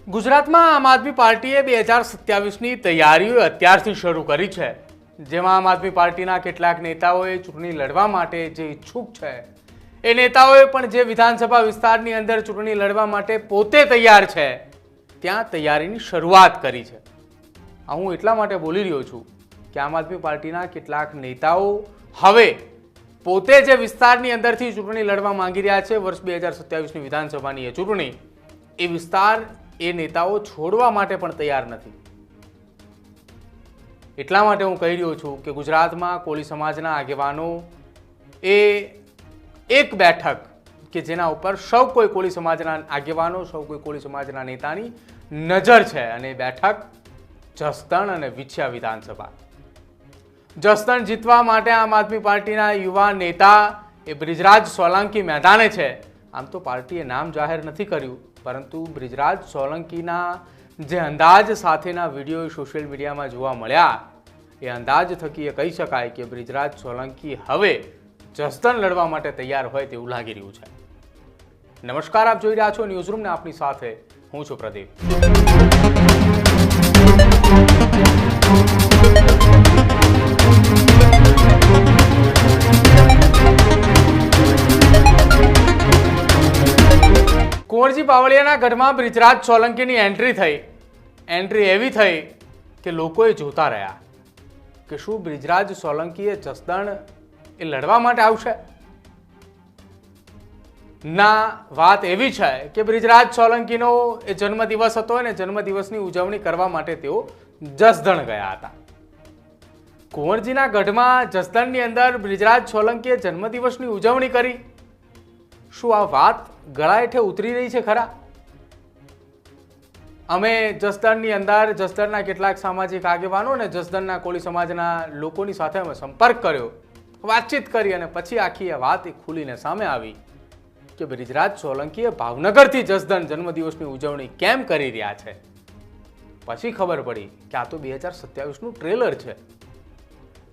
ગુજરાતમાં આમ આદમી પાર્ટીએ 2027ની તૈયારીઓ અત્યારથી શરૂ કરી છે, જેમાં આમ આદમી પાર્ટીના કેટલાક નેતાઓએ ચૂંટણી લડવા માટે જે ઈચ્છુક છે એ નેતાઓએ પણ જે વિધાનસભા વિસ્તારની અંદર ચૂંટણી લડવા માટે પોતે તૈયાર છે ત્યાં તૈયારીની શરૂઆત કરી છે। આ હું એટલા માટે બોલી રહ્યો છું કે આમ આદમી પાર્ટીના કેટલાક નેતાઓ હવે પોતે જે વિસ્તારની અંદરથી ચૂંટણી લડવા માંગી રહ્યા છે, વર્ષ 2027ની વિધાનસભાની એ ચૂંટણી, એ વિસ્તાર એ નેતાઓ છોડવા માટે પણ તૈયાર નથી। એટલા માટે હું કહી રહ્યો છું કે ગુજરાતમાં કોળી સમાજના આગેવાનો એ એક બેઠક કે જેના ઉપર સૌ કોઈ કોળી સમાજના આગેવાનો, સૌ કોઈ કોળી સમાજના નેતાની નજર છે, અને એ બેઠક જસદણ અને વિછિયા વિધાનસભા। જસદણ જીતવા માટે આમ આદમી પાર્ટીના યુવા નેતા એ બ્રિજરાજ સોલંકી મેદાને છે। આમ તો પાર્ટીએ નામ જાહેર નથી કર્યું, પરંતુ બ્રિજરાજ સોલંકીના જે અંદાજ સાથેના વિડીયો સોશિયલ મીડિયામાં જોવા મળ્યા, એ અંદાજ થકી એ કહી શકાય કે બ્રિજરાજ સોલંકી હવે જસદણ લડવા માટે તૈયાર હોય તેવું લાગી રહ્યું છે। નમસ્કાર, આપ જોઈ રહ્યા છો ન્યૂઝરૂમ ને આપની સાથે હું છું પ્રદીપ। કુંવરજી બાવળિયાના ગઢમાં બ્રિજરાજ સોલંકીની એન્ટ્રી એવી થઈ કે લોકોએ જોતા રહ્યા કે શું બ્રિજરાજ સોલંકીએ જસદણ એ લડવા માટે આવશે। ના, વાત એવી છે કે બ્રિજરાજ સોલંકીનો એ જન્મદિવસ હતો અને જન્મદિવસની ઉજવણી કરવા માટે તેઓ જસદણ ગયા હતા। કુંવરજીના ગઢમાં જસદણની અંદર બ્રિજરાજ સોલંકીએ જન્મદિવસની ઉજવણી કરી। શું આ વાત ગળા હેઠે ઉતરી રહી છે ખરા? અમે જસદણની અંદર જસદણના કેટલાક સામાજિક આગેવાનો અને જસદણના કોળી સમાજના લોકોની સાથે અમે સંપર્ક કર્યો, વાતચીત કરી, અને પછી આખી આ વાત ખુલીને સામે આવી કે બ્રિજરાજ સોલંકીએ ભાવનગરથી જસદણ જન્મદિવસની ઉજવણી કેમ કરી રહ્યા છે। પછી ખબર પડી કે આ તો 2027નું ટ્રેલર છે।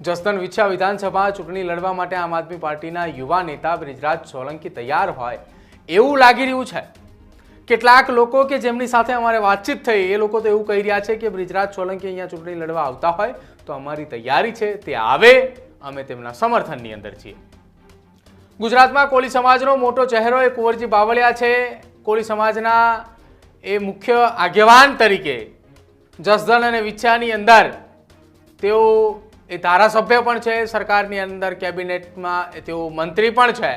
જસદણ વિછિયા વિધાનસભા ચૂંટણી લડવા માટે આમ આદમી પાર્ટીના યુવા નેતા બ્રિજરાજ સોલંકી તૈયાર હોય એવું લાગી રહ્યું છે। કેટલાક લોકો કે જેમની સાથે અમારે વાતચીત થઈ, એ લોકો તો એવું કહી રહ્યા છે કે બ્રિજરાજ સોલંકી અહીંયા ચૂંટણી લડવા આવતા હોય તો અમારી તૈયારી છે, તે આવે, અમે તેમના સમર્થનની અંદર છીએ। ગુજરાતમાં કોળી સમાજનો મોટો ચહેરો એ કુંવરજી બાવળિયા છે। કોળી સમાજના એ મુખ્ય આગેવાન તરીકે જસદણ અને વિછિયાની અંદર તેઓ એ ધારાસભ્ય પણ છે, સરકારની અંદર કેબિનેટમાં તેઓ મંત્રી પણ છે,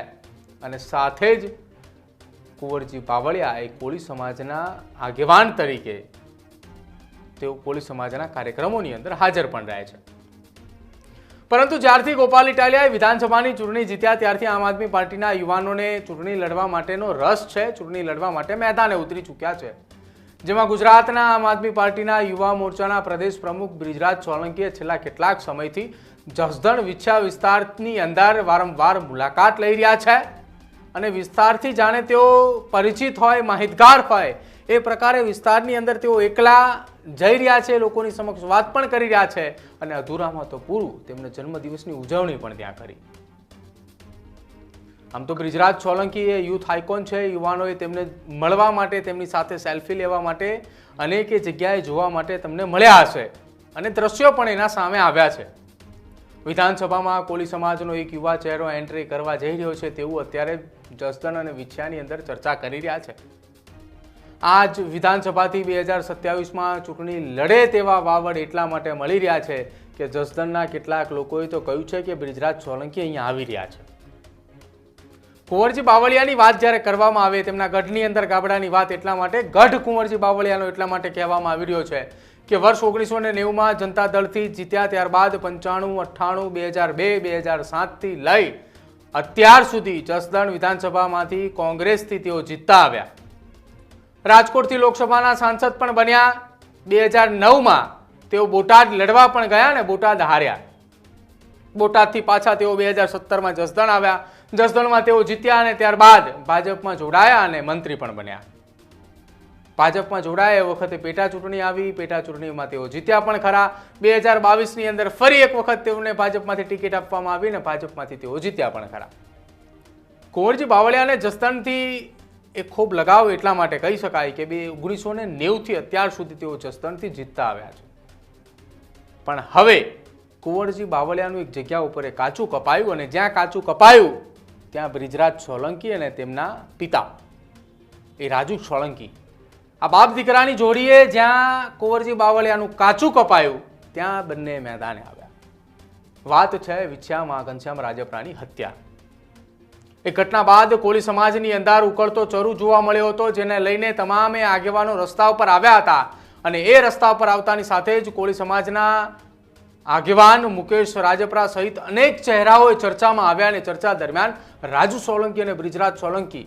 અને સાથે જ કુંવરજી બાવળિયા એ કોળી સમાજના આગેવાન તરીકે તેઓ કોળી સમાજના કાર્યક્રમોની અંદર હાજર પણ રહે છે। પરંતુ જ્યારથી ગોપાલ ઇટાલિયાએ વિધાનસભાની ચૂંટણી જીત્યા ત્યારથી આમ આદમી પાર્ટીના યુવાનોને ચૂંટણી લડવા માટેનો રસ છે, ચૂંટણી લડવા માટે મેદાને ઉતરી ચૂક્યા છે। જેમાં ગુજરાતના આમ આદમી પાર્ટીના યુવા મોરચાના પ્રદેશ પ્રમુખ બ્રિજરાજ સોલંકીએ છેલ્લા કેટલાક સમયથી જસદણ વિછિયા વિસ્તારની અંદર વારંવાર મુલાકાત લઈ રહ્યા છે, અને વિસ્તારથી જાણે તેઓ પરિચિત હોય, માહિતગાર હોય એ પ્રકારે વિસ્તારની અંદર તેઓ એકલા જઈ રહ્યા છે, લોકોની સમક્ષ વાત પણ કરી રહ્યા છે, અને અધૂરામાં તો પૂરું, તેમણે જન્મદિવસની ઉજવણી પણ ત્યાં કરી। આમ તો બ્રિજરાજ સોલંકી એ યુથ આઇકોન છે। યુવાનોએ તેમને મળવા માટે, તેમની સાથે સેલ્ફી લેવા માટે અનેક જગ્યાએ જોવા માટે તમને મળ્યા હશે, અને દ્રશ્યો પણ એના સામે આવ્યા છે। વિધાનસભામાં કોળી સમાજનો એક યુવા ચહેરો એન્ટ્રી કરવા જઈ રહ્યો છે તેવું અત્યારે જસદણ અને વિછિયાની અંદર ચર્ચા કરી રહ્યા છે। આજ વિધાનસભાથી 2027માં ચૂંટણી લડે તેવા વાવડ એટલા માટે મળી રહ્યા છે કે જસદણના કેટલાક લોકોએ તો કહ્યું છે કે બ્રિજરાજ સોલંકી અહીંયા આવી રહ્યા છે। કુંવરજી બાવળિયાની વાત જ્યારે કરવામાં આવે, તેમના ગઢની અંદર ગાબડાની વાત એટલા માટે ગઢ કુંવરજી બાવળિયાનો એટલા માટે કહેવામાં આવી રહ્યો છે કે વર્ષ 1990માં જનતા દળથી જીત્યા, ત્યારબાદ 95, 98, 2002, 2007થી લઈ અત્યાર સુધી જસદણ વિધાનસભામાંથી કોંગ્રેસથી તેઓ જીતતા આવ્યા। રાજકોટથી લોકસભાના સાંસદ પણ બન્યા। 2009માં તેઓ બોટાદ લડવા પણ ગયા ને બોટાદ હાર્યા। બોટાદથી પાછા તેઓ 2017માં જસદણ આવ્યા, જસદણમાં તેઓ જીત્યા, અને ત્યારબાદ ભાજપમાં જોડાયા અને મંત્રી પણ બન્યા। ભાજપમાં જોડાયા એ વખતે પેટા ચૂંટણી આવી, પેટા ચૂંટણીમાં તેઓ જીત્યા પણ ખરા। 2022ની અંદર ફરી એક વખત તેઓને ભાજપમાંથી ટિકિટ આપવામાં આવી, ને ભાજપમાંથી તેઓ જીત્યા પણ ખરા। કુંવરજી બાવળિયાને જસદણથી એ ખૂબ લગાવ એટલા માટે કહી શકાય કે 1990થી અત્યાર સુધી તેઓ જસદણથી જીતતા આવ્યા છે, પણ હવે કુંવરજી બાવળિયાનું એક જગ્યા ઉપર એ કાચું કપાયું અને જ્યાં કાચું કપાયું ત્યાં બ્રિજરાજ સોલંકી અને તેમના પિતા એ રાજુ સોલંકી, આ બાપ દીકરાની જોડીએ જ્યાં કુંવરજી બાવળિયાનું કાચું કપાયું ત્યાં બંને મેદાને આવ્યા. વાત છે વિછ્યામાં ઘનશ્યામ રાજપરાની હત્યા. એ ઘટના બાદ કોળી સમાજની અંદર ઉકળતો ચરુ જોવા મળ્યો હતો, જેને લઈને તમામે આગેવાનો રસ્તા ઉપર આવ્યા હતા અને એ રસ્તા પર આવતાની સાથે જ કોળી સમાજના આગેવાન મુકેશ રાજપરા સહિત અનેક ચહેરાઓ ચર્ચામાં આવ્યા અને ચર્ચા દરમિયાન રાજુ સોલંકી અને બ્રિજરાજ સોલંકી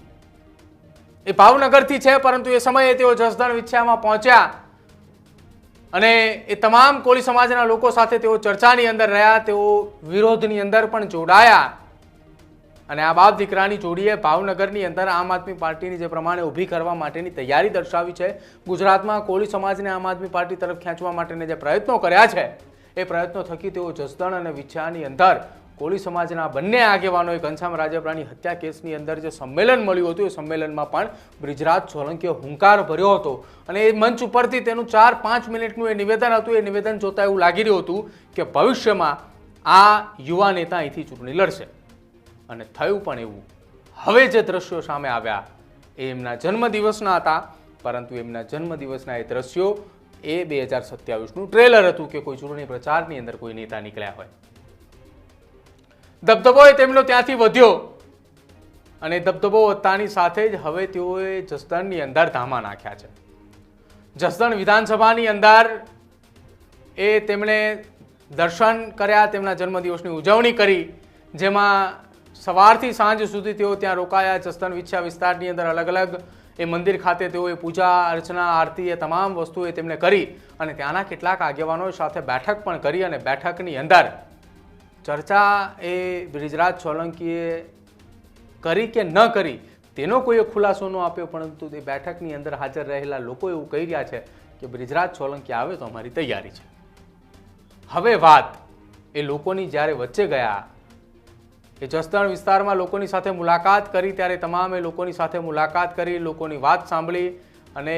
એ ભાવનગરથી છે, પરંતુ એ સમયે તેઓ જસદણ વિછ્યામાં પહોંચ્યા અને એ તમામ કોળી સમાજના લોકો સાથે તેઓ ચર્ચાની અંદર રહ્યા, તેઓ વિરોધની અંદર પણ જોડાયા અને આ બાપ દીકરાની જોડીએ ભાવનગરની અંદર આમ આદમી પાર્ટીની જે પ્રમાણે ઊભી કરવા માટેની તૈયારી દર્શાવી છે, ગુજરાતમાં કોળી સમાજને આમ આદમી પાર્ટી તરફ ખેંચવા માટેના જે પ્રયત્નો કર્યા છે એ પ્રયત્નો થકી તેઓ જસદણ અને વિછ્યાની અંદર કોળી સમાજના બંને આગેવાનોએ ઘનશ્યામ રાજપરાની હત્યા કેસની અંદર જે સંમેલન મળ્યું હતું એ સંમેલનમાં પણ બ્રિજરાજ સોલંકીએ હુંકાર ભર્યો હતો અને એ મંચ ઉપરથી તેનું 4-5 મિનિટનું એ નિવેદન હતું. એ નિવેદન જોતા એવું લાગી રહ્યું હતું કે ભવિષ્યમાં આ યુવા નેતા અહીંથી ચૂંટણી લડશે અને થયું પણ એવું. હવે જે દ્રશ્યો સામે આવ્યા એ એમના જન્મદિવસના હતા, પરંતુ એમના જન્મદિવસના એ દ્રશ્યો એ 2027નું ટ્રેલર હતું કે કોઈ ચૂંટણી પ્રચારની અંદર કોઈ નેતા નીકળ્યા હોય. દબદબો એ તેમનો ત્યાંથી વધ્યો અને દબદબો વધતાની સાથે જ હવે તેઓએ જસદણની અંદર ધામા નાખ્યા છે. જસદણ વિધાનસભાની અંદર એ તેમણે દર્શન કર્યા, તેમના જન્મદિવસની ઉજવણી કરી, જેમાં સવારથી સાંજ સુધી તેઓ ત્યાં રોકાયા. જસદણ વિછ્યા વિસ્તારની અંદર અલગ અલગ એ મંદિર ખાતે તેઓએ પૂજા અર્ચના આરતી એ તમામ વસ્તુઓ તેમણે કરી અને ત્યાંના કેટલાક આગેવાનો સાથે બેઠક પણ કરી અને બેઠકની અંદર ચર્ચા એ બ્રિજરાજ સોલંકીએ કરી કે ન કરી તેનો કોઈ ખુલાસો ન આપ્યો, પરંતુ તે બેઠકની અંદર હાજર રહેલા લોકો એવું કહી રહ્યા છે કે બ્રિજરાજ સોલંકી આવે તો અમારી તૈયારી છે. હવે વાત એ લોકોની જ્યારે વચ્ચે ગયા, એ જસદણ વિસ્તારમાં લોકોની સાથે મુલાકાત કરી ત્યારે તમામે લોકોની સાથે મુલાકાત કરી, લોકોની વાત સાંભળી અને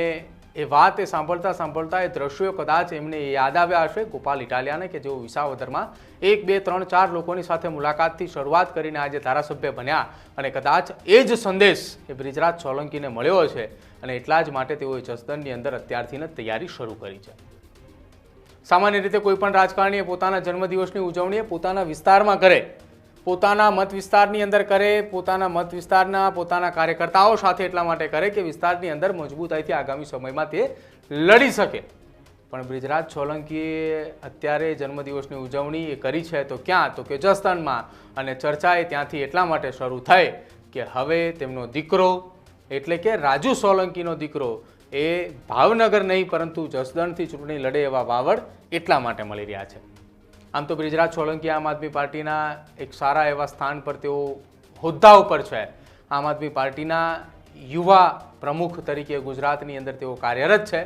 એ વાત એ સાંભળતા સાંભળતા એ દ્રશ્યો કદાચ એમને યાદ આવ્યા હશે ગોપાલ ઇટાલિયાને, કે જેઓ વિસાવદરમાં 1, 2, 3, 4 લોકોની સાથે મુલાકાતથી શરૂઆત કરીને આજે ધારાસભ્ય બન્યા અને કદાચ એ જ સંદેશ એ બ્રિજરાજ સોલંકીને મળ્યો છે અને એટલા જ માટે તેઓએ જસદણની અંદર અત્યારથી જ તૈયારી શરૂ કરી છે. સામાન્ય રીતે કોઈ પણ રાજકારણીએ પોતાના જન્મદિવસની ઉજવણી પોતાના વિસ્તારમાં કરે, પોતાના મત વિસ્તારની અંદર કરે, પોતાના મત વિસ્તારના પોતાના કાર્યકર્તાઓ સાથે એટલા માટે કરે કે વિસ્તારની અંદર મજબૂતાઈથી આગામી સમયમાં તે લડી શકે. પણ બ્રિજરાજ સોલંકીએ અત્યારે જન્મદિવસની ઉજવણી એ કરી છે તો ક્યાં, તો કે જસદણમાં, અને ચર્ચા એ ત્યાંથી એટલા માટે શરૂ થઈ કે હવે તેમનો દીકરો એટલે કે રાજુ સોલંકીનો દીકરો એ ભાવનગર નહીં પરંતુ જસદણથી ચૂંટણી લડે એવા વાવડ એટલા માટે મળી રહ્યા છે. આમ તો બ્રિજરાજ સોલંકી આમ આદમી પાર્ટીના એક સારા એવા સ્થાન પર તેઓ હોદ્દા ઉપર છે. આમ આદમી પાર્ટીના યુવા પ્રમુખ તરીકે ગુજરાતની અંદર તેઓ કાર્યરત છે.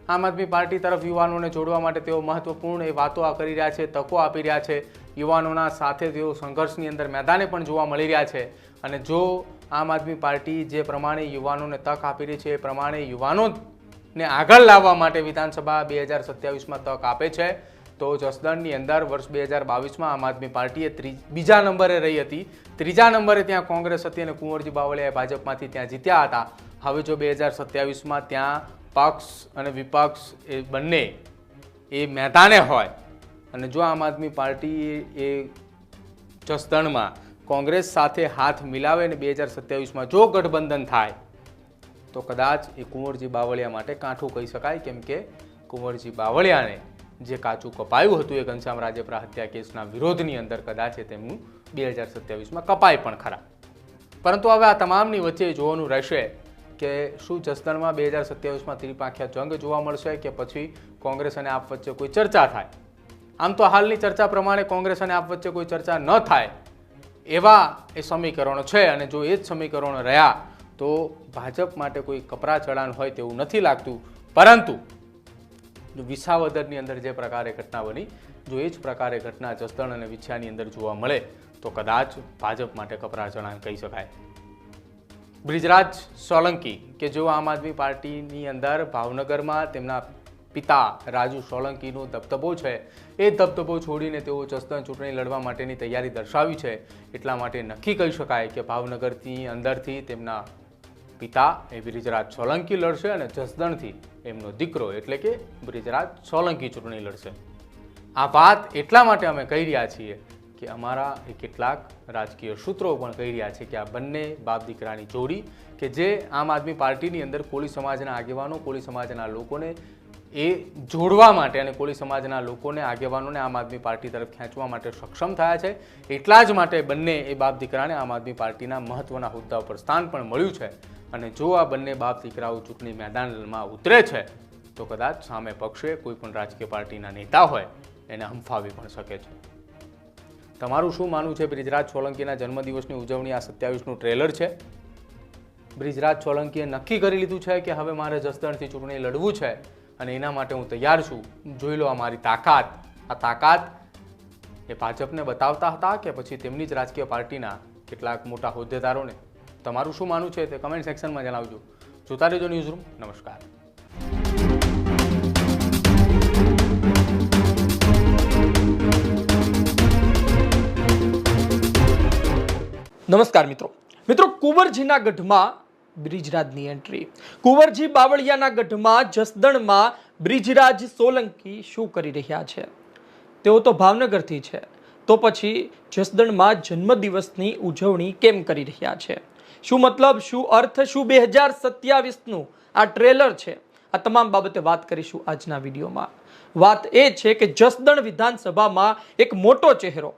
આમ આદમી પાર્ટી તરફ યુવાનોને જોડવા માટે તેઓ મહત્વપૂર્ણ એ વાતો કરી રહ્યા છે, તકો આપી રહ્યા છે. યુવાનોના સાથે તેઓ સંઘર્ષની અંદર મેદાને પણ જોવા મળી રહ્યા છે અને જો આમ આદમી પાર્ટી જે પ્રમાણે યુવાનોને તક આપી રહી છે એ પ્રમાણે યુવાનોને આગળ લાવવા માટે વિધાનસભા 2027માં તક આપે છે તો જસદણની અંદર વર્ષ 2022માં આમ આદમી પાર્ટીએ બીજા નંબરે રહી હતી, ત્રીજા નંબરે ત્યાં કોંગ્રેસ હતી અને કુંવરજી બાવળિયાએ ભાજપમાંથી ત્યાં જીત્યા હતા. હવે જો 2027માં ત્યાં પક્ષ અને વિપક્ષ એ બંને એ મેદાને હોય અને જો આમ આદમી પાર્ટી એ જસદણમાં કોંગ્રેસ સાથે હાથ મિલાવે અને 2027માં જો ગઠબંધન થાય તો કદાચ એ કુંવરજી બાવળિયા માટે કાંઠું કહી શકાય, કેમ કે કુંવરજી બાવળિયાને જે કાચું કપાયું હતું એ ઘનશ્યામ રાજપરા હત્યા કેસના વિરોધની અંદર કદાચ તેમનું 2027માં કપાય પણ ખરા. પરંતુ હવે આ તમામની વચ્ચે જોવાનું રહેશે કે શું જસદણમાં 2027માં ત્રિપાંખ્યા જંગ જોવા મળશે કે પછી કોંગ્રેસ અને આપ વચ્ચે કોઈ ચર્ચા થાય. આમ તો હાલની ચર્ચા પ્રમાણે કોંગ્રેસ અને આપ વચ્ચે કોઈ ચર્ચા ન થાય એવા એ સમીકરણો છે અને જો એ જ સમીકરણો રહ્યા તો ભાજપ માટે કોઈ કપરા ચડાણ હોય તેવું નથી લાગતું. પરંતુ વિસાવદરની અંદર જે પ્રકારે ઘટના બની, જો એ જ પ્રકારે ઘટના જસદણ અને વિછ્યાની અંદર જોવા મળે તો કદાચ ભાજપ માટે કપરા ચડાણ કહી શકાય. બ્રિજરાજ સોલંકી કે જેઓ આમ આદમી પાર્ટીની અંદર ભાવનગરમાં તેમના પિતા રાજુ સોલંકીનો દબદબો છે, એ દબદબો છોડીને તેઓ જસદણ ચૂંટણી લડવા માટેની તૈયારી દર્શાવી છે. એટલા માટે નક્કી કહી શકાય કે ભાવનગરની અંદરથી તેમના પિતા એ બ્રિજરાજ સોલંકી લડશે અને જસદણથી એમનો દીકરો એટલે કે બ્રિજરાજ સોલંકી ચૂંટણી લડશે. આ વાત એટલા માટે અમે કહી રહ્યા છીએ કે અમારા કેટલાક રાજકીય સૂત્રો પણ કહી રહ્યા છે કે આ બંને બાપ દીકરાની જોડી કે જે આમ આદમી પાર્ટીની અંદર કોળી સમાજના આગેવાનો, કોળી સમાજના લોકોને એ જોડવા માટે અને કોળી સમાજના લોકોને આગેવાનોને આમ આદમી પાર્ટી તરફ ખેંચવા માટે સક્ષમ થયા છે. એટલા જ માટે બંને એ બાપ દીકરાને આમ આદમી પાર્ટીના મહત્વના હોદ્દા પર સ્થાન પણ મળ્યું છે. અને જો આ બંને બાપ દીકરાઓ ચૂંટણી મેદાનમાં ઉતરે છે તો કદાચ સામે પક્ષે કોઈ પણ રાજકીય પાર્ટીના નેતા હોય એને હંફાવી પણ શકે છે. તમારું શું માનવું છે? બ્રિજરાજ સોલંકીના જન્મદિવસની ઉજવણી આ 27નું ટ્રેલર છે. બ્રિજરાજ સોલંકીએ નક્કી કરી લીધું છે કે હવે મારે જસદણથી ચૂંટણી લડવું છે અને એના માટે હું તૈયાર છું. જોઈ લો આ મારી તાકાત. આ તાકાત એ ભાજપને બતાવતા હતા કે પછી તેમની જ રાજકીય પાર્ટીના કેટલાક મોટા હોદ્દેદારોને? તમારું શું માનવું છે તે કમેન્ટ સેક્શનમાં જણાવજો. જોતા રહેજો ન્યૂઝરૂમ. નમસ્કાર. નમસ્કાર મિત્રો, કુંવરજીના ગઢમાં બ્રિજરાજની એન્ટ્રી. કુંવરજી બાવળિયાના ગઢમાં જસદણમાં બ્રિજરાજ સોલંકી શું કરી રહ્યા છે? તેઓ તો ભાવનગરથી છે, તો પછી જસદણમાં જન્મદિવસની ઉજવણી કેમ કરી રહ્યા છે? શું મતલબ, શું અર્થ, શું 2027નું આ ટ્રેલર છે? આ તમામ બાબતે વાત કરીશું આજના વિડીયોમાં. વાત એ છે કે જસદણ વિધાનસભામાં એક મોટો ચહેરો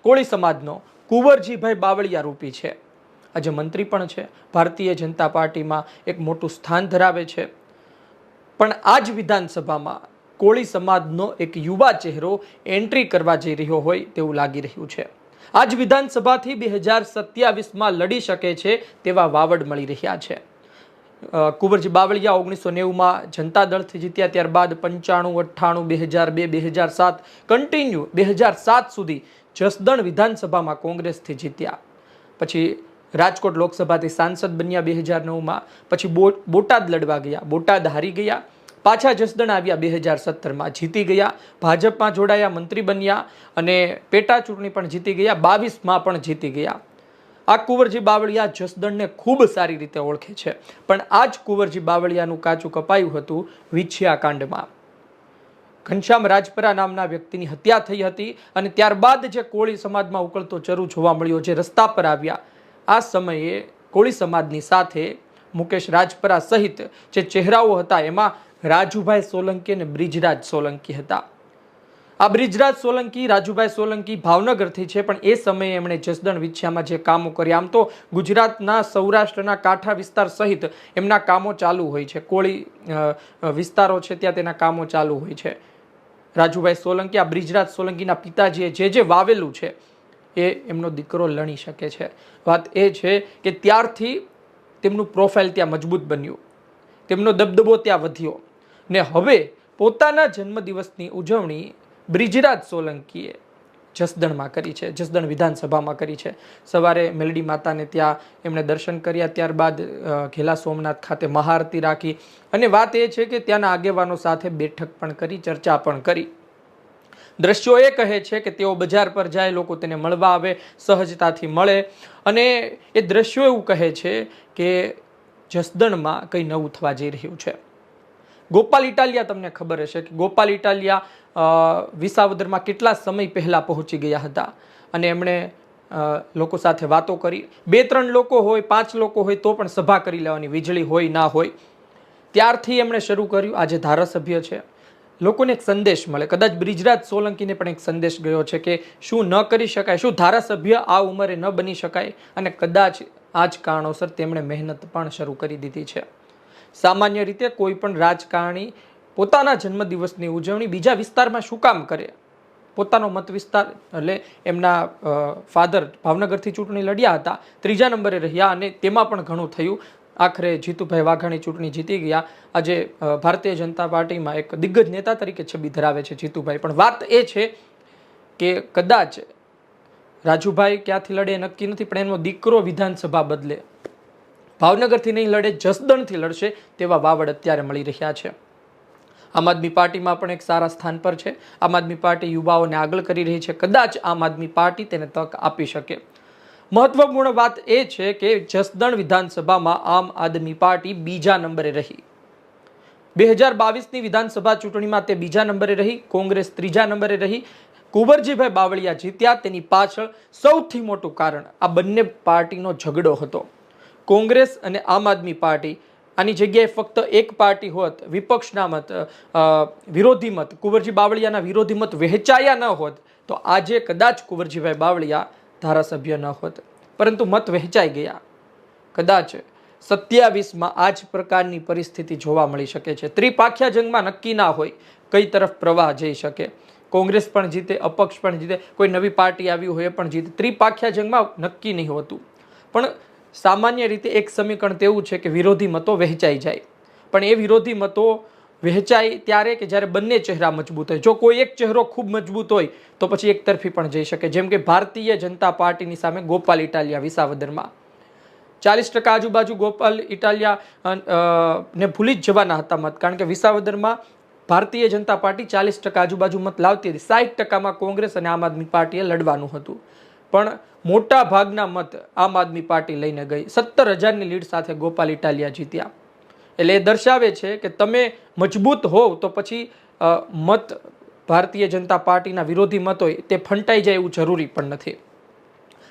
કોળી સમાજનો કુંવરજીભાઈ બાવળિયા રૂપી છે. આજે મંત્રી પણ છે, ભારતીય જનતા પાર્ટીમાં એક મોટું સ્થાન ધરાવે છે. પણ આ જ વિધાનસભામાં કોળી સમાજનો એક યુવા ચહેરો એન્ટ્રી કરવા જઈ રહ્યો હોય તેવું લાગી રહ્યું છે. આ જ વિધાનસભાથી 2027માં લડી શકે છે તેવા વાવડ મળી રહ્યા છે. કુંવરજી બાવળિયા 1990માં જનતા દળથી જીત્યા, ત્યારબાદ 95, 98, 2002, 2007 કન્ટિન્યુ 2007 સુધી જસદણ વિધાનસભામાં કોંગ્રેસથી જીત્યા. પછી રાજકોટ લોકસભાથી સાંસદ બન્યા 2009માં. પછી બોટાદ લડવા ગયા, બોટાદ હારી ગયા. પાછા જસદણ આવ્યા 2017માં, જીતી ગયા. ભાજપમાં જોડાયા, મંત્રી બન્યા અને પેટા ચૂંટણી પણ જીતી ગયા. 22માં પણ જીતી ગયા. આ કુંવરજી બાવળિયા જસદણને ખૂબ સારી રીતે ઓળખે છે. પણ આ જ કુંવરજી બાવળિયાનું કાચું કપાયું હતું વિછિયા કાંડમાં. ઘનશ્યામ રાજપરા નામના વ્યક્તિની હત્યા થઈ હતી અને ત્યારબાદ જે કોળી સમાજમાં ઉકળતો ચરુ જોવા મળ્યો, જે રસ્તા પર આવ્યા, આ સમયે કોળી સમાજની સાથે મુકેશ રાજપરા સહિત જે ચહેરાઓ હતા એમાં રાજુભાઈ સોલંકી અને બ્રિજરાજ સોલંકી હતા. આ બ્રિજરાજ સોલંકી, રાજુભાઈ સોલંકી ભાવનગરથી છે, પણ એ સમયે એમણે જસદણ વિછિયામાં જે કામો કર્યા, આમ તો ગુજરાતના સૌરાષ્ટ્રના કાંઠા વિસ્તાર સહિત એમના કામો ચાલુ હોય છે. કોળી વિસ્તારો છે ત્યાં તેના કામો ચાલુ હોય છે. રાજુભાઈ સોલંકી, આ બ્રિજરાજ સોલંકીના પિતાજીએ જે વાવેલું છે એ એમનો દીકરો લણી શકે છે. વાત એ છે કે ત્યારથી તેમનું પ્રોફાઇલ ત્યાં મજબૂત બન્યું, તેમનો દબદબો ત્યાં વધ્યો ને હવે પોતાના જન્મદિવસની ઉજવણી બ્રિજરાજ સોલંકીએ જસદણમાં કરી છે, જસદણ વિધાનસભામાં કરી છે. સવારે મેલડી માતાને ત્યાં એમણે દર્શન કર્યા, ત્યારબાદ ઘેલા સોમનાથ ખાતે મહાઆરતી રાખી અને વાત એ છે કે ત્યાંના આગેવાનો સાથે બેઠક પણ કરી, ચર્ચા પણ કરી. દ્રશ્યો એ કહે છે કે તેઓ બજાર પર જાય, લોકો તેને મળવા આવે, સહજતાથી મળે અને એ દ્રશ્યો એવું કહે છે કે જસદણમાં કંઈ નવું થવા જઈ રહ્યું છે. ગોપાલ ઇટાલિયા, તમને ખબર હશે કે ગોપાલ ઇટાલિયા વિસાવદરમાં કેટલા સમય પહેલા પહોંચી ગયા હતા અને એમણે લોકો સાથે વાતો કરી. 2-3 લોકો હોય, 5 લોકો હોય તો પણ સભા કરી લેવાની, વીજળી હોય ના હોય. ત્યારથી એમણે શરૂ કર્યું. આજે ધારાસભ્ય છે, લોકોને એક સંદેશ મળે. કદાચ બ્રિજરાજ સોલંકીને પણ એક સંદેશ ગયો છે કે શું ન કરી શકાય, શું ધારાસભ્ય આ ઉંમરે ન બની શકાય, અને કદાચ આ જ કારણોસર તેમણે મહેનત પણ શરૂ કરી દીધી છે. સામાન્ય રીતે કોઈ પણ રાજકારણી પોતાના જન્મદિવસની ઉજવણી બીજા વિસ્તારમાં શું કામ કરે? પોતાનો મત વિસ્તાર, એટલે એમના ફાધર ભાવનગરથી ચૂંટણી લડ્યા હતા, 3જા નંબરે રહ્યા અને તેમાં પણ ઘણું થયું. આખરે જીતુભાઈ વાઘાણી ચૂંટણી જીતી ગયા. આજે ભારતીય જનતા પાર્ટીમાં એક દિગ્ગજ નેતા તરીકે છબી ધરાવે છે જીતુભાઈ. પણ વાત એ છે કે કદાચ રાજુભાઈ ક્યાંથી લડે નક્કી નથી, પણ એનો દીકરો વિધાનસભા બદલે ભાવનગરથી નહીં લડે, જસદણથી લડશે તેવા વાવડ અત્યારે મળી રહ્યા છે. આમ આદમી પાર્ટીમાં પણ એક સારા સ્થાન પર છે. આમ આદમી પાર્ટી યુવાઓને આગળ કરી રહી છે. કદાચ આમ આદમી પાર્ટી તેને તક આપી શકે. મહત્વપૂર્ણ વાત એ છે કે જસદણ વિધાનસભામાં આમ આદમી પાર્ટી બીજા નંબરે રહી. 2022ની વિધાનસભા ચૂંટણીમાં તે બીજા નંબરે રહી. કોંગ્રેસ ત્રીજા નંબરે રહી. કુંવરજીભાઈ બાવળિયા જીત્યા. તેની પાછળ સૌથી મોટું કારણ આ બંને પાર્ટીનો ઝઘડો હતો. કોંગ્રેસ અને આમ આદમી પાર્ટી, આની જગ્યાએ ફક્ત એક પાર્ટી હોત, વિપક્ષના મત, વિરોધી મત, કુંવરજી બાવળિયાના વિરોધી મત વહેંચાયા ન હોત તો આજે કદાચ કુંવરજીભાઈ બાવળિયા ધારાસભ્ય ન હોત. પરંતુ મત વહેંચાઈ ગયા. કદાચ 27માં આ જ પ્રકારની પરિસ્થિતિ જોવા મળી શકે છે. ત્રિપાખ્યા જંગમાં નક્કી ના હોય કઈ તરફ પ્રવાહ જઈ શકે. કોંગ્રેસ પણ જીતે, અપક્ષ પણ જીતે, કોઈ નવી પાર્ટી આવી હોય પણ જીતે. ત્રિપાખ્યા જંગમાં નક્કી નહીં હોતું. પણ સામાન્ય રીતે એક સમીકરણ તેવું છે કે વિરોધી મતો વહેંચાઈ જાય. પણ એ વિરોધી મતો વહેંચાય ત્યારે કે જ્યારે બંને ચહેરા મજબૂત હોય. જો કોઈ એક ચહેરો ખૂબ મજબૂત હોય તો પછી એક તરફી પણ જઈ શકે. જેમ કે ભારતીય જનતા પાર્ટીની સામે ગોપાલ ઇટાલિયા વિસાવદરમાં 40% આજુબાજુ ગોપાલ ઇટાલિયા ને ભૂલી જ જવાના હતા મત. કારણ કે વિસાવદરમાં ભારતીય જનતા પાર્ટી 40% આજુબાજુ મત લાવતી હતી. 60%માં કોંગ્રેસ અને આમ આદમી પાર્ટીએ લડવાનું હતું. પણ મોટા ભાગના મત આમ આદમી પાર્ટી લઈને ગઈ. 17,000ની લીડ સાથે ગોપાલ ઇટાલિયા જીત્યા. એટલે એ દર્શાવે છે કે તમે મજબૂત હોવ તો પછી મત ભારતીય જનતા પાર્ટીના વિરોધી મત હોય તે ફંટાઈ જાય એવું જરૂરી પણ નથી.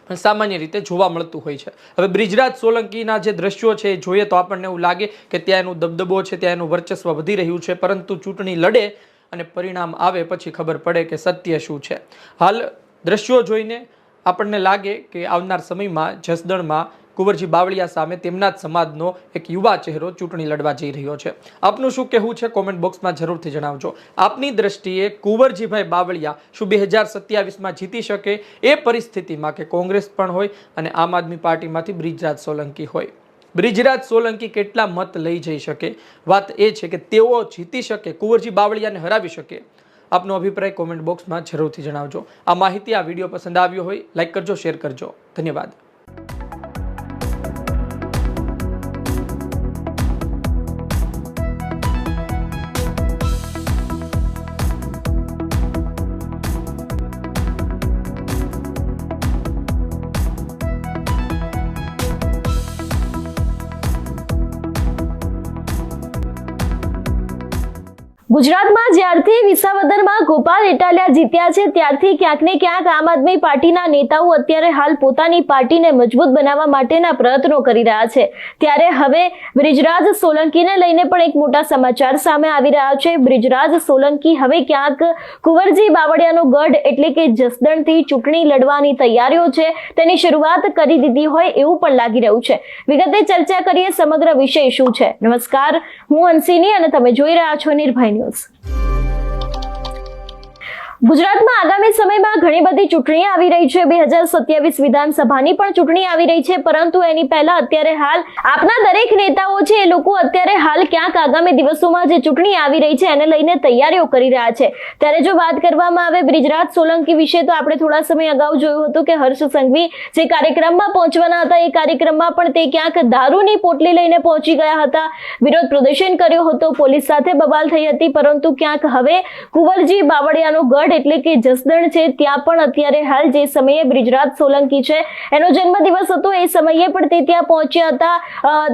પણ સામાન્ય રીતે જોવા મળતું હોય છે. હવે બ્રિજરાજ સોલંકીના જે દ્રશ્યો છે એ જોઈએ તો આપણને એવું લાગે કે ત્યાં એનું દબદબો છે, ત્યાં એનું વર્ચસ્વ વધી રહ્યું છે. પરંતુ ચૂંટણી લડે અને પરિણામ આવે પછી ખબર પડે કે સત્ય શું છે. હાલ દ્રશ્યો જોઈને આપણને લાગે કે આવનાર સમયમાં જસદણમાં કુંવરજી બાવળિયા સામે તેમના જ સમાજનો એક યુવા ચહેરો ચૂંટણી લડવા જઈ રહ્યો છે. આપનું શું કહેવું છે કોમેન્ટ બોક્સમાં જરૂરથી જણાવજો. આપની દ્રષ્ટિએ કુંવરજીભાઈ બાવળિયા શું 2027માં જીતી શકે એ પરિસ્થિતિમાં કે કોંગ્રેસ પણ હોય અને આમ આદમી પાર્ટીમાંથી બ્રિજરાજ સોલંકી હોય? બ્રિજરાજ સોલંકી કેટલા મત લઈ જઈ શકે? વાત એ છે કે તેઓ જીતી શકે, કુંવરજી બાવળિયાને હરાવી શકે. આપનો અભિપ્રાય કોમેન્ટ બોક્સમાં જરૂરથી જણાવજો. આ માહિતી, આ વિડીયો પસંદ આવ્યો હોય લાઈક કરજો, શેર કરજો. ધન્યવાદ. ગુજરાતમાં જ્યારથી વિસાવદરમાં ગોપાલ ઇટાલિયા જીત્યા છે ત્યારથી ક્યાંક ને ક્યાંક આમ આદમી પાર્ટીના નેતાઓ અત્યારે હાલ પોતાની પાર્ટીને મજબૂત બનાવવા માટેના પ્રયત્નો કરી રહ્યા છે. ત્યારે હવે બ્રિજરાજ સોલંકીને લઈને પણ એક મોટા સમાચાર સામે આવી રહ્યા છે. બ્રિજરાજ સોલંકી હવે ક્યાંક કુંવરજી બાવળિયાનો ગઢ એટલે કે જસદણથી ચૂંટણી લડવાની તૈયારીઓ છે તેની શરૂઆત કરી દીધી હોય એવું પણ લાગી રહ્યું છે. વિગતે ચર્ચા કરીએ સમગ્ર વિષય શું છે. નમસ્કાર, હું હંસિની અને તમે જોઈ રહ્યા છો નિર્ભય ન્યૂઝ. ગુજરાતમાં આગામી સમયમાં ઘણી બધી ચૂંટણી આવી રહી છે. 2027 વિધાનસભાની પણ ચૂંટણી આવી રહી છે. પરંતુ એની પહેલા અત્યારે હાલ આપના દરેક નેતાઓ છે એ લોકો અત્યારે હાલ ક્યાંક આગામી દિવસોમાં જે ચૂંટણી આવી રહી છે એને લઈને તૈયારીઓ કરી રહ્યા છે. ત્યારે જો વાત કરવામાં આવે બ્રિજરાજ સોલંકી વિશે તો આપણે થોડા સમય અગાઉ જોયું હતું કે હર્ષ સંઘવી જે કાર્યક્રમમાં પહોંચવાના હતા એ કાર્યક્રમમાં પણ તે ક્યાંક દારૂની પોટલી લઈને પહોંચી ગયા હતા. વિરોધ પ્રદર્શન કર્યો હતો, પોલીસ સાથે બબાલ થઈ હતી. પરંતુ ક્યાંક હવે કુંવરજી બાવળિયાનો ગઢ એટલે કે જસદણ છે ત્યાં પણ અત્યારે હાલ જે સમયે બ્રિજરાજ સોલંકી છે એનો જન્મદિવસ હતો એ સમયે પણ તે ત્યાં પહોંચ્યા હતા.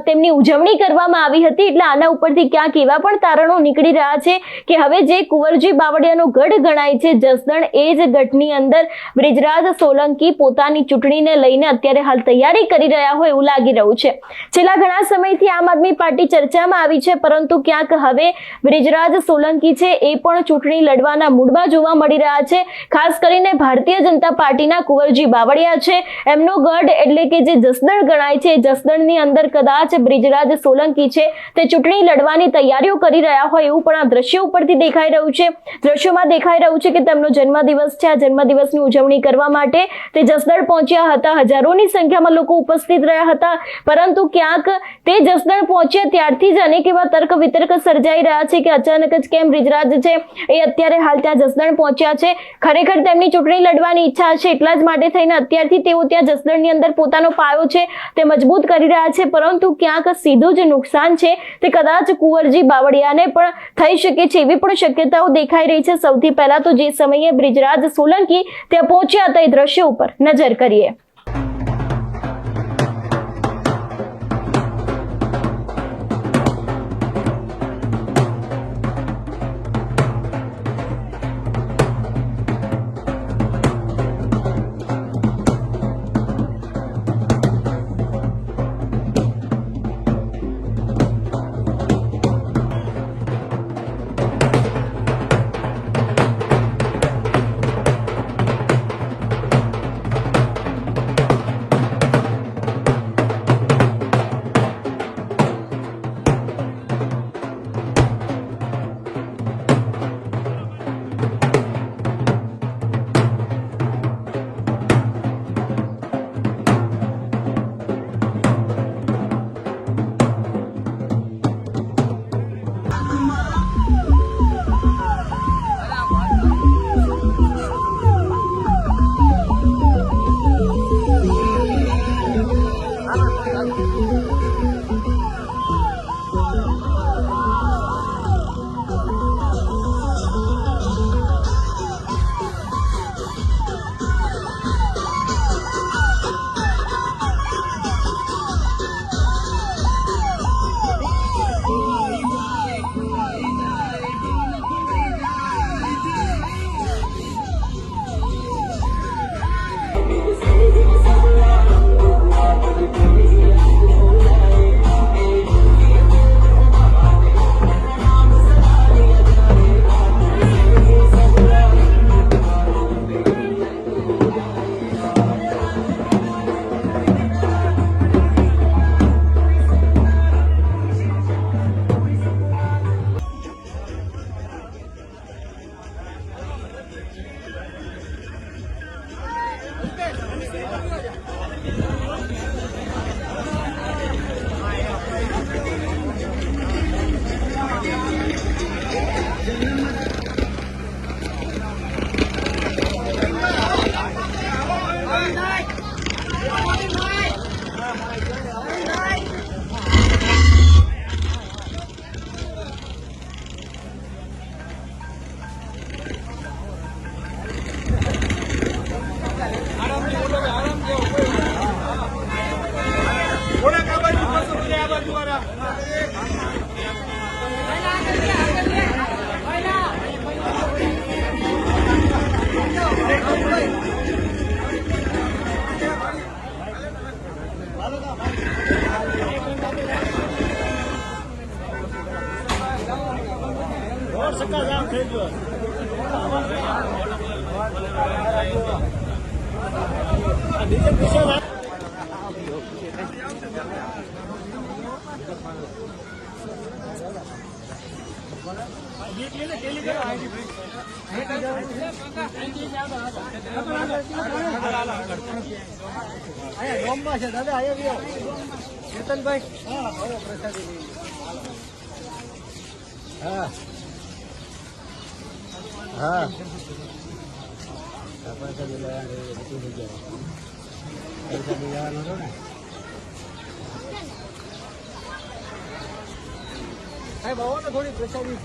તેમની ઉજવણી કરવામાં આવી હતી. એટલે આના ઉપરથી ક્યાંક એવા પણ તારણો નીકળી રહ્યા છે કે હવે જે કુંવરજી બાવળિયાનો ગઢ ગણાય છે જસદણ, એ જ ગઢની અંદર બ્રિજરાજ સોલંકી પોતાની ચૂંટણીને લઈને અત્યારે હાલ તૈયારી કરી રહ્યા હોય એવું લાગી રહ્યું છે. છેલ્લા ઘણા સમયથી આમ આદમી પાર્ટી ચર્ચામાં આવી છે પરંતુ ક્યાંક હવે બ્રિજરાજ સોલંકી છે એ પણ ચૂંટણી લડવાના મૂડમાં જોવા મળી રહ્યા છે. ખાસ કરીને ભારતીય જનતા પાર્ટીના કુંવરજી બાવળિયા છે એમનો ગઢ એટલે કે જે જસદણ ગણાય છે, જસદણની અંદર કદાચ બ્રિજરાજ સોલંકી છે તે ચૂંટણી લડવાની તૈયારીઓ કરી રહ્યા હોય એવું પણ આ દ્રશ્યો ઉપરથી દેખાઈ રહ્યું છે. દ્રશ્યોમાં દેખાઈ રહ્યું છે કે તેમનો જન્મદિવસ છે. આ જન્મદિવસની ઉજવણી કરવા માટે તે જસદણ પહોંચ્યા હતા. હજારોની સંખ્યામાં લોકો ઉપસ્થિત રહ્યા હતા. પરંતુ ક્યાંક તે જસદણ પહોંચ્યા ત્યારથી જ અનેક એવા તર્ક વિતર્ક સર્જાઈ રહ્યા છે કે અચાનક જ કેમ બ્રિજરાજ છે એ અત્યારે હાલ ત્યાં જસદણ પહોંચ્યા પહોંચ્યા છે. ખરેખર તેમની ચૂંટણી લડવાની ઈચ્છા હશે, એટલા જ માટે થઈને અત્યારથી તેઓ ત્યાં જસદણની અંદર પોતાનો પાયો છે તે મજબૂત કરી રહ્યા છે. પરંતુ ક્યાંક સીધું જ નુકસાન છે તે કદાચ કુંવરજી બાવળિયાને પણ થઈ શકે છે, એવી પણ શક્યતાઓ દેખાઈ રહી છે. સૌથી પહેલા તો જે સમયે બ્રિજરાજ સોલંકી ત્યાં પહોંચ્યા હતા એ દ્રશ્ય ઉપર નજર કરીએ. થોડી પ્રસાદી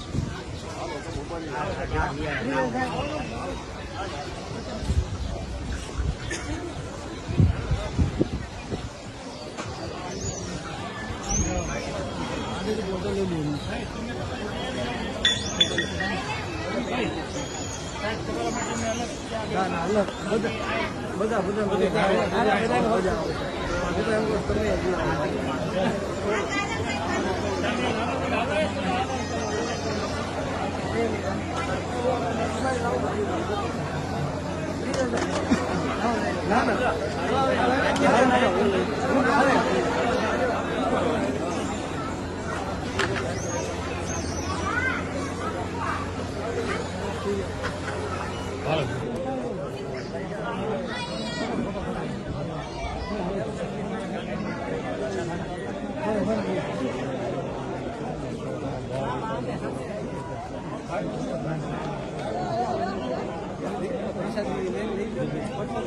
રિક્ષા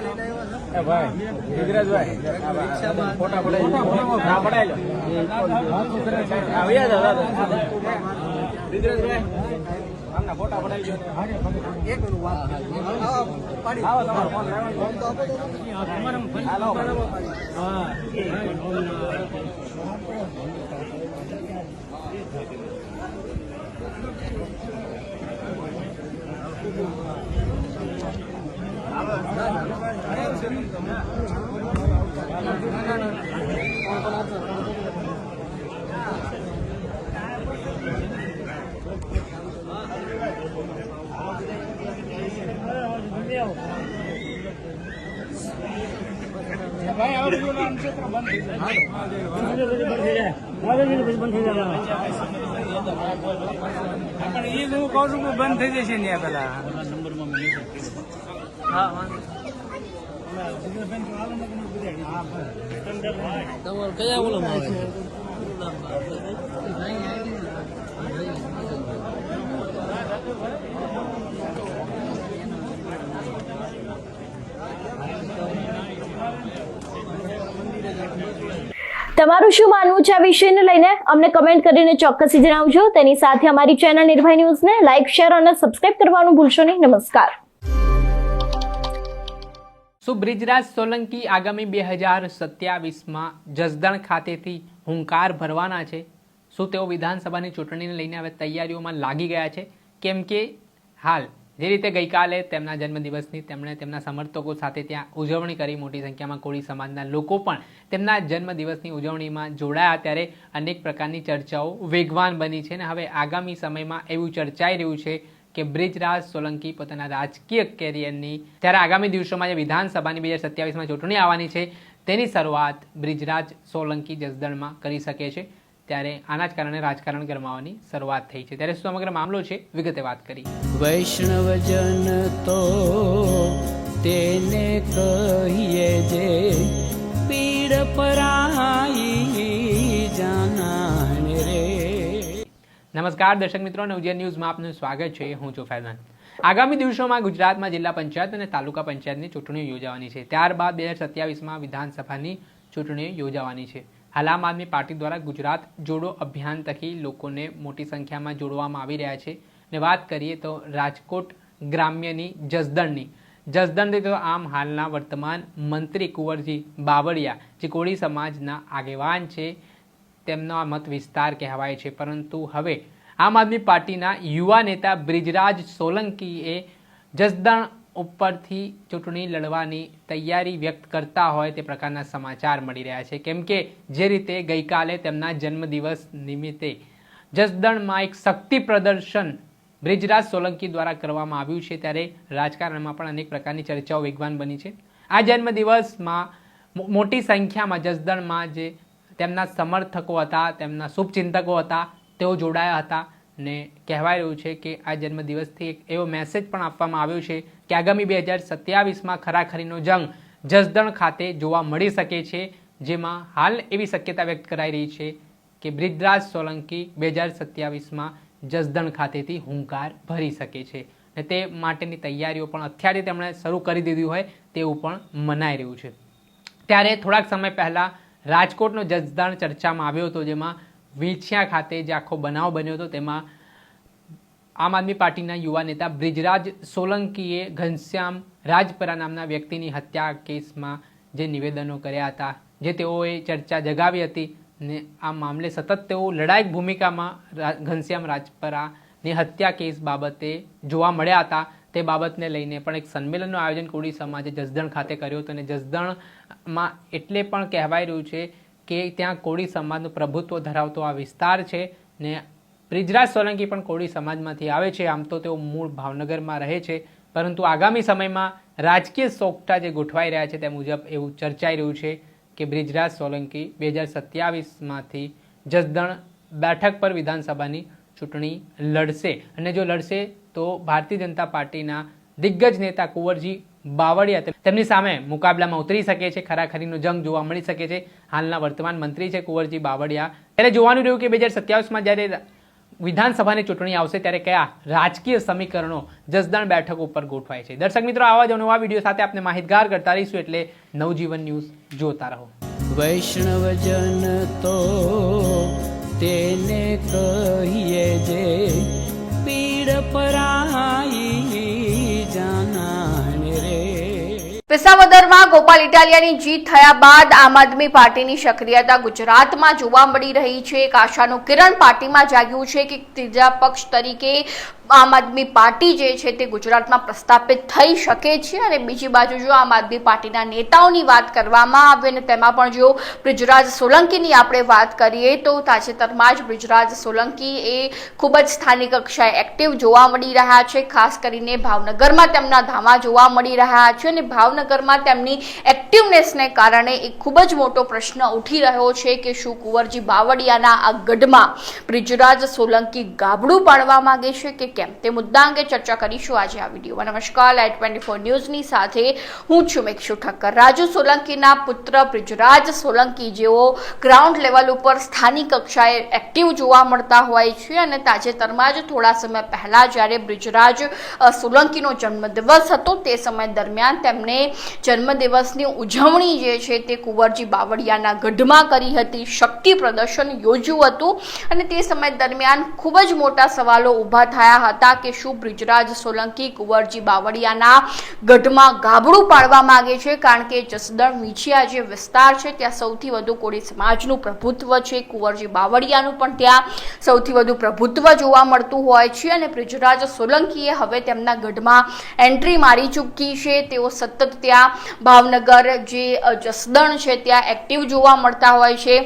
લઈને આવ્યા ભાઈ વિજરાજભાઈ ફોટા પડાવી ફોટા પડાવી એક મિનિટ વાત પાડી ફોન તો આપો બંધ થઈ જશે ને પેલા કયા ઓલો તમારું શું માનવું છે આ વિષયને લઈને અમને કમેન્ટ કરીને ચોક્કસથી જણાવજો. તેની સાથે અમારી ચેનલ નિર્ભય ન્યૂઝને લાઇક, શેર અને સબસ્ક્રાઇબ કરવાનું ભૂલશો નહીં. નમસ્કાર. શું બ્રિજરાજ સોલંકી આગામી 2027માં જસદણ ખાતેથી હુંકાર ભરવાના છે? શું તેઓ વિધાનસભાની ચૂંટણીને લઈને હવે તૈયારીઓમાં લાગી ગયા છે? કેમ કે હાલ જે રીતે ગઈકાલે તેમના જન્મદિવસની તેમણે તેમના સમર્થકો સાથે ત્યાં ઉજવણી કરી, મોટી સંખ્યામાં કોળી સમાજના લોકો પણ તેમના જન્મદિવસની ઉજવણીમાં જોડાયા, ત્યારે અનેક પ્રકારની ચર્ચાઓ વેગવાન બની છે. અને હવે આગામી સમયમાં એવું ચર્ચાઈ રહ્યું છે કે બ્રિજરાજ સોલંકી પોતાના રાજકીય કેરિયરની ત્યારે આગામી દિવસોમાં જે વિધાનસભાની 2027માં ચૂંટણી આવવાની છે તેની શરૂઆત બ્રિજરાજ સોલંકી જસદણમાં કરી શકે છે. ત્યારે આના જ કારણે રાજકારણ ગરમાવાની શરૂઆત થઈ છે. ત્યારે શું સમગ્ર મામલો છે, વિગતે વાત કરી. વૈષ્ણવજન તો તેને કહીએ જે પીડ પરાઈ જાનાને રે. નમસ્કાર દર્શક મિત્રો, અને ઉજ્જૈન ન્યૂઝમાં આપનું સ્વાગત છે. હું છું ફૈઝાન. આગામી દિવસોમાં ગુજરાતમાં જિલ્લા પંચાયત અને તાલુકા પંચાયતની ચૂંટણીઓ યોજાવાની છે. ત્યારબાદ 2027માં વિધાનસભાની ચૂંટણીઓ યોજાવાની છે. હાલ આમ આદમી પાર્ટી દ્વારા ગુજરાત જોડો અભિયાન થકી લોકોને મોટી સંખ્યામાં જોડવામાં આવી રહ્યા છે. અને વાત કરીએ તો રાજકોટ ગ્રામ્યની જસદણથી તો આમ હાલના વર્તમાન મંત્રી કુંવરજી બાવળિયા જે કોળી સમાજના આગેવાન છે તેમનો આ મત વિસ્તાર કહેવાય છે. પરંતુ હવે આમ આદમી પાર્ટીના યુવા નેતા બ્રિજરાજ સોલંકીએ જસદણ ઉપરથી ચૂંટણી લડવાની તૈયારી વ્યક્ત કરતા હોય તે પ્રકારના સમાચાર મળી રહ્યા છે. કેમ કે જે રીતે ગઈકાલે તેમના જન્મદિવસ નિમિત્તે જસદણમાં એક શક્તિ પ્રદર્શન બ્રિજરાજ સોલંકી દ્વારા કરવામાં આવ્યું છે, ત્યારે રાજકારણમાં પણ અનેક પ્રકારની ચર્ચાઓ વેગવાન બની છે. આ જન્મદિવસમાં મોટી સંખ્યામાં જસદણમાં જે તેમના સમર્થકો હતા, તેમના શુભચિંતકો હતા, તેઓ જોડાયા હતા. ને કહેવાય રહ્યું છે કે આ જન્મદિવસથી એક એવો મેસેજ પણ આપવામાં આવ્યો છે કે આગામી 2027માં ખરાખરીનો જંગ જસદણ ખાતે જોવા મળી શકે છે, જેમાં હાલ એવી શક્યતા વ્યક્ત કરાઈ રહી છે કે બ્રિજરાજ સોલંકી 2027માં જસદણ ખાતેથી હુંકાર ભરી શકે છે. ને તે માટેની તૈયારીઓ પણ અત્યારે તેમણે શરૂ કરી દીધી હોય તેવું પણ મનાઈ રહ્યું છે. ત્યારે થોડાક સમય પહેલાં રાજકોટનો જસદણ ચર્ચામાં આવ્યો હતો, જેમાં વીંછિયા ખાતે જે આખો બનાવ બન્યો હતો તેમાં આમ આદમી પાર્ટીના યુવા નેતા બ્રિજરાજ સોલંકીએ ઘનશ્યામ રાજપરા નામના વ્યક્તિની હત્યા કેસમાં જે નિવેદનો કર્યા હતા, જે તેઓએ ચર્ચા જગાવી હતી, ને આ મામલે સતત તેઓ લડાયક ભૂમિકામાં ઘનશ્યામ રાજપરાની હત્યા કેસ બાબતે જોવા મળ્યા હતા. તે બાબતને લઈને પણ એક સંમેલનનું આયોજન કોળી સમાજે જસદણ ખાતે કર્યું હતું. અને જસદણમાં એટલે પણ કહેવાય રહ્યું છે કે ત્યાં કોળી સમાજનું પ્રભુત્વ ધરાવતો આ વિસ્તાર છે. ને બ્રિજરાજ સોલંકી પણ કોળી સમાજમાંથી આવે છે. આમ તો તેઓ મૂળ ભાવનગરમાં રહે છે, પરંતુ આગામી સમયમાં રાજકીય સોગઠા જે ગોઠવાઈ રહ્યા છે તે મુજબ એવું ચર્ચાઈ રહ્યું છે કે બ્રિજરાજ સોલંકી 2027માંથી જસદણ બેઠક પર વિધાનસભાની ચૂંટણી લડશે. અને જો લડશે તો ભારતીય જનતા પાર્ટીના દિગ્ગજ નેતા કુંવરજી બાવળિયા તેમની સામે મુકાબલામાં ઉતરી શકે છે. ખરાખરીનો જંગ જોવા મળી શકે છે. હાલના વર્તમાન મંત્રી છે કુંવરજી બાવળિયા. ત્યારે જોવાનું રહ્યું કે 2027માં જ્યારે વિધાનસભાની ચૂંટણી આવશે ત્યારે કયા રાજકીય સમીકરણો જસદણ બેઠક ઉપર ગોઠવાય છે. દર્શક મિત્રો, આવા જ નવા વિડીયો સાથે આપણે માહિતગાર કરતા રહીશું, એટલે નવજીવન ન્યૂઝ જોતા રહો. વૈષ્ણવજન તો તેને કહીએ જે પીડ પરાઈ જાનાને રે. વિસાવદરમાં ગોપાલ ઇટાલિયાની જીત થયા બાદ આમ આદમી પાર્ટીની સક્રિયતા ગુજરાતમાં જોવા મળી રહી છે. એક આશાનું કિરણ પાર્ટીમાં જાગ્યું છે કે ત્રીજા પક્ષ તરીકે આમ આદમી પાર્ટી જે છે તે ગુજરાતમાં પ્રસ્થાપિત થઈ શકે છે. અને બીજી બાજુ જો આમ આદમી પાર્ટીના નેતાઓની વાત કરવામાં આવે અને તેમાં પણ જો બ્રિજરાજ સોલંકીની આપણે વાત કરીએ તો તાજેતરમાં જ બ્રિજરાજ સોલંકી એ ખૂબ જ સ્થાનિક કક્ષાએ એક્ટિવ જોવા મળી રહ્યા છે. ખાસ કરીને ભાવનગરમાં તેમના ધામા જોવા મળી રહ્યા છે અને ભાવનગરમાં તેમની એક્ટિવનેસને કારણે એક ખૂબ જ મોટો પ્રશ્ન ઉઠી રહ્યો છે કે શું કુંવરજી બાવળિયાના આ ગઢમાં બ્રિજરાજ સોલંકી ગાબડું પાડવા માંગે છે કે કેમ, તે મુદ્દા અંગે ચર્ચા કરીશું આજે આ વિડીયોમાં. નમસ્કાર, લાઈટ 24 ન્યૂઝની સાથે હું છું મેક્ષુ ઠક્કર. રાજુ સોલંકીના પુત્ર બ્રિજરાજ સોલંકી જેઓ ગ્રાઉન્ડ લેવલ ઉપર સ્થાનિક કક્ષાએ એક્ટિવ જોવા મળતા હોય છે અને તાજેતરમાં જ થોડા સમય પહેલા જ્યારે બ્રિજરાજ સોલંકીનો જન્મદિવસ હતો તે સમય દરમિયાન તેમણે જન્મદિવસની ઉજવણી જે છે તે કુંવરજી બાવળિયાના ગઢમાં કરી હતી. શક્તિ પ્રદર્શન યોજ્યું હતું અને તે સમય દરમિયાન ખૂબ જ મોટા સવાલો ઊભા થયા હતા કે શું બ્રિજરાજ સોલંકી કુંવરજી બાવળિયાના ગઢમાં ગાબડું પાડવા માંગે છે, કારણ કે જસદણ વીંછિયા જે વિસ્તાર છે ત્યાં સૌથી વધુ કોળી સમાજનું પ્રભુત્વ છે. કુંવરજી બાવળિયાનું પણ ત્યાં સૌથી વધુ પ્રભુત્વ જોવા મળતું હોય છે અને બ્રિજરાજ સોલંકીએ હવે તેમના ગઢમાં એન્ટ્રી મારી ચૂકી છે. તેઓ સતત ત્યાં ભાવનગર જે જસદણ છે ત્યાં એક્ટિવ જોવા મળતા હોય છે.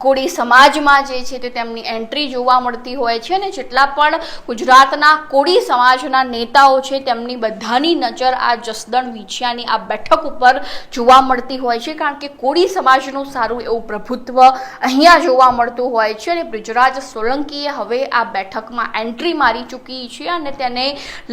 કોળી સમાજમાં જે છે તે તેમની એન્ટ્રી જોવા મળતી હોય છે અને જેટલા પણ ગુજરાતના કોળી સમાજના નેતાઓ છે તેમની બધાની નજર આ જસદણ વીંછિયાની આ બેઠક ઉપર જોવા મળતી હોય છે, કારણ કે કોળી સમાજનું સારું એવું પ્રભુત્વ અહીંયા જોવા મળતું હોય છે અને બ્રિજરાજ સોલંકીએ હવે આ બેઠકમાં એન્ટ્રી મારી ચૂકી છે અને તેને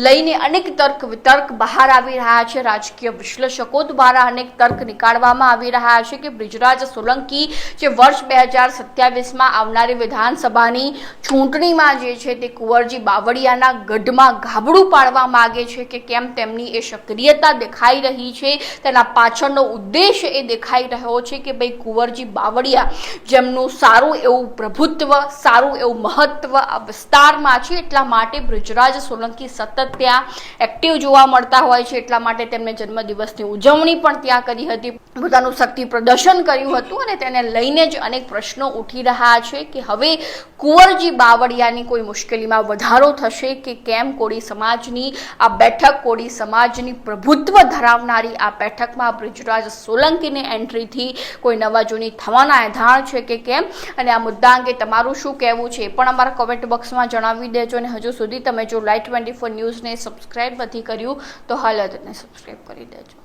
લઈને અનેક તર્ક વિતર્ક બહાર આવી રહ્યા છે. રાજકીય વિશ્લેષકો દ્વારા અનેક તર્ક નીકાળવામાં આવી રહ્યા છે કે બ્રિજરાજ સોલંકી જે વર્ષ 2027માં આવનારી વિધાનસભાની ચૂંટણીમાં જે છે તે કુંવરજી બાવળિયાના ગઢમાં ગાબડું પાડવા માંગે છે કે કેમ, તેમની એ સક્રિયતા દેખાઈ રહી છે. તેના પાછળનો ઉદ્દેશ એ દેખાઈ રહ્યો છે કે ભાઈ કુંવરજી બાવળિયા જેમનું સારું એવું પ્રભુત્વ, સારું એવું મહત્વ આ વિસ્તારમાં છે, એટલા માટે બ્રિજરાજ સોલંકી સતત ત્યાં એક્ટિવ જોવા મળતા હોય છે. એટલા માટે તેમણે જન્મદિવસની ઉજવણી પણ ત્યાં કરી હતી, પોતાનું શક્તિ પ્રદર્શન કર્યું હતું અને તેને લઈને જ અનેક પ્રશ્નો ઉઠી રહ્યા છે કે હવે કુંવરજી બાવળિયાની કોઈ મુશ્કેલીમાં વધારો થશે કે કેમ. કોળી સમાજની આ બેઠક, કોળી સમાજની પ્રભુત્વ ધરાવનારી આ બેઠકમાં બ્રિજરાજ સોલંકીને એન્ટ્રીથી કોઈ નવા જૂની થવાના એધાણ છે કે કેમ, અને આ મુદ્દા અંગે તમારું શું કહેવું છે એ પણ અમારા કોમેન્ટ બોક્સમાં જણાવી દેજો. અને હજુ સુધી તમે જો લાઈટ 24 ન્યૂઝને સબસ્ક્રાઇબ નથી કર્યું તો હાલ જ સબસ્ક્રાઇબ કરી દેજો.